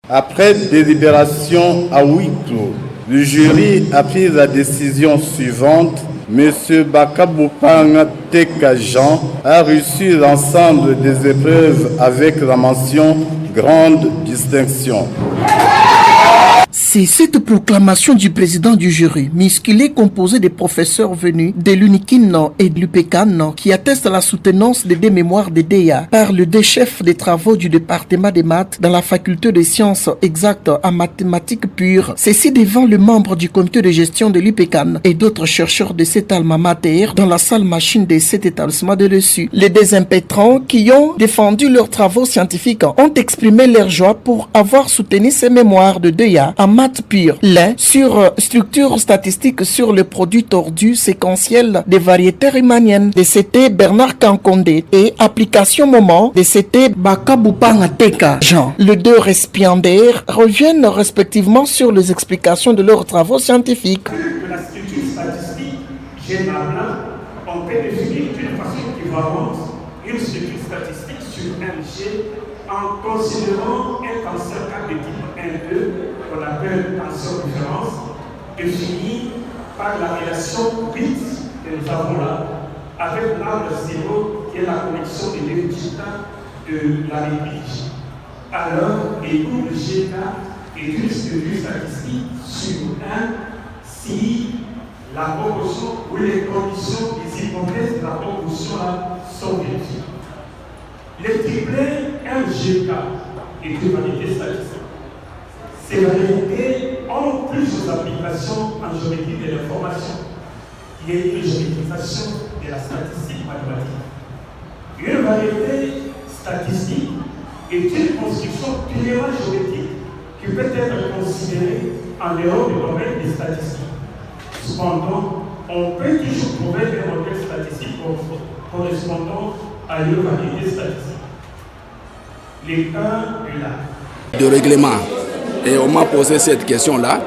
Après délibération à huis clos, le jury a pris la décision suivante. Monsieur Bakabupanga Teka Jean a reçu l'ensemble des épreuves avec la mention grande distinction. C'est cette proclamation du président du jury, musculé composé des professeurs venus de l'UNIKIN et de l'UPECAN, qui atteste la soutenance des deux mémoires des DEA par le deux chefs des travaux du département des maths dans la faculté des sciences exactes en mathématiques pures. Ceci devant le membre du comité de gestion de l'UPECAN et d'autres chercheurs de cet alma mater dans la salle machine de cet établissement de dessus. Les deux impétrants qui ont défendu leurs travaux scientifiques ont exprimé leur joie pour avoir soutenu ces mémoires de DEA en maths pures. L'un sur structure statistique sur le produit tordu séquentiel des variétés riemanniennes de CT Bernard Kankondé et application moment de CT Bakabupanga Teka Jean. Les deux récipiendaires reviennent respectivement sur les explications de leurs travaux scientifiques. De la structure statistique générale, on peut définir d'une façon équivalente une structure statistique sur un G en considérant un tenseur K de type 1,2 qu'on appelle tenseur référence, défini par la relation bit que nous avons là, avec l'arbre 0 qui est la connexion des résultats de la réplique. Alors, l'écoute de GK est une structure statistique sur 1 si la proportion ou les conditions des hypothèses de la proportion là sont vérifiées. Les triplets MGK est une variété statistique. Ces variétés ont plusieurs applications en géométrie de l'information, qui est une géométrisation de la statistique mathématique. Une variété statistique est une construction purement géométrique qui peut être considérée en dehors du domaine des statistiques. Cependant, on peut toujours trouver des modèles statistiques correspondant à une variété statistique. Les cas de là. De règlement. Et on m'a posé cette question-là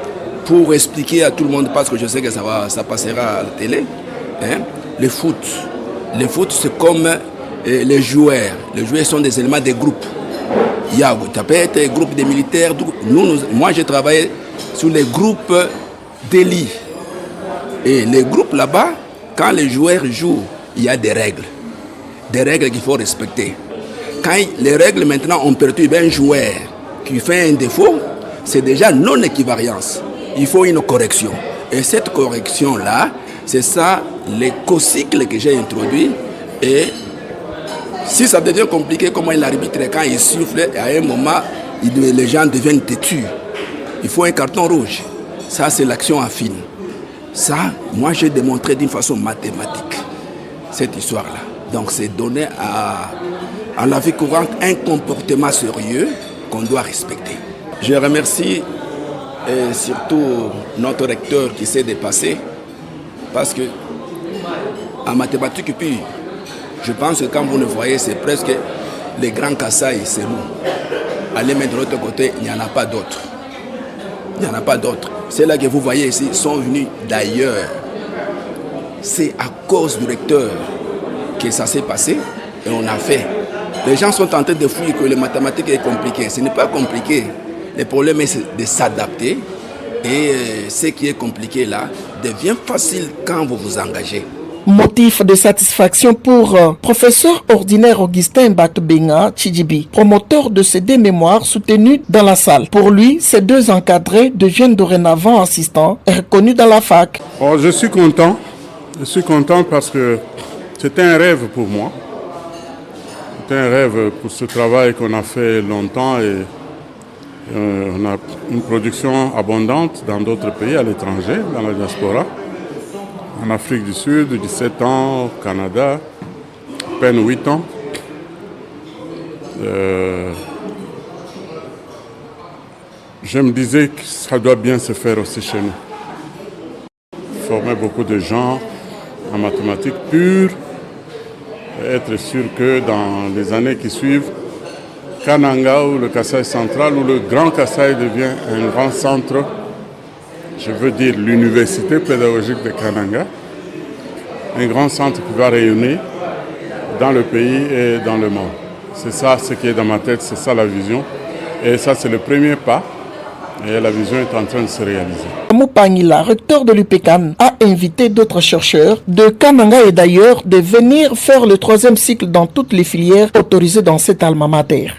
pour expliquer à tout le monde, parce que je sais que ça passera à la télé. Hein? Le foot, c'est comme les joueurs. Les joueurs sont des éléments des groupes. Il y a, ça peut être un groupe des militaires. Moi, j'ai travaillé sur les groupes d'élite. Et les groupes là-bas, quand les joueurs jouent, il y a des règles. Des règles qu'il faut respecter. Quand les règles maintenant ont perturbé un joueur qui fait un défaut, c'est déjà non-équivariance. Il faut une correction. Et cette correction-là, c'est ça, les co-cycles que j'ai introduits. Et si ça devient compliqué, comment il arbitre quand il souffle, à un moment, les gens deviennent têtus. Il faut un carton rouge. Ça, c'est l'action affine. Ça, moi, j'ai démontré d'une façon mathématique, cette histoire-là. Donc, c'est donner à la vie courante un comportement sérieux qu'on doit respecter. Je remercie surtout notre recteur qui s'est dépassé, parce que en mathématiques pures, je pense que quand vous le voyez, c'est presque les grands Kassai, c'est nous. Allez, mais de l'autre côté, il n'y en a pas d'autres. Il n'y en a pas d'autres. Ceux-là que vous voyez ici sont venus d'ailleurs. C'est à cause du recteur que ça s'est passé et on a fait. Les gens sont en train de fouiller que les mathématiques est compliqué. Ce n'est pas compliqué. Le problème est de s'adapter et ce qui est compliqué là devient facile quand vous vous engagez. Motif de satisfaction pour professeur ordinaire Augustin Bakbenga Chidjibi, promoteur de ces deux mémoires soutenus dans la salle. Pour lui, ces deux encadrés deviennent dorénavant assistants et reconnus dans la fac. Oh, je suis content. Je suis content parce que c'était un rêve pour moi. C'était un rêve pour ce travail qu'on a fait longtemps et on a une production abondante dans d'autres pays, à l'étranger, dans la diaspora. En Afrique du Sud, 17 ans, au Canada, à peine 8 ans. Je me disais que ça doit bien se faire aussi chez nous. Former beaucoup de gens en mathématiques pures, et être sûr que dans les années qui suivent, Kananga ou le Kasaï central ou le Grand Kasaï devient un grand centre, je veux dire l'université pédagogique de Kananga, un grand centre qui va rayonner dans le pays et dans le monde. C'est ça ce qui est dans ma tête, c'est ça la vision. Et ça, c'est le premier pas. Et la vision est en train de se réaliser. Moupangila, recteur de l'UPECAN, a invité d'autres chercheurs de Kananga et d'ailleurs de venir faire le 3e cycle dans toutes les filières autorisées dans cet alma mater.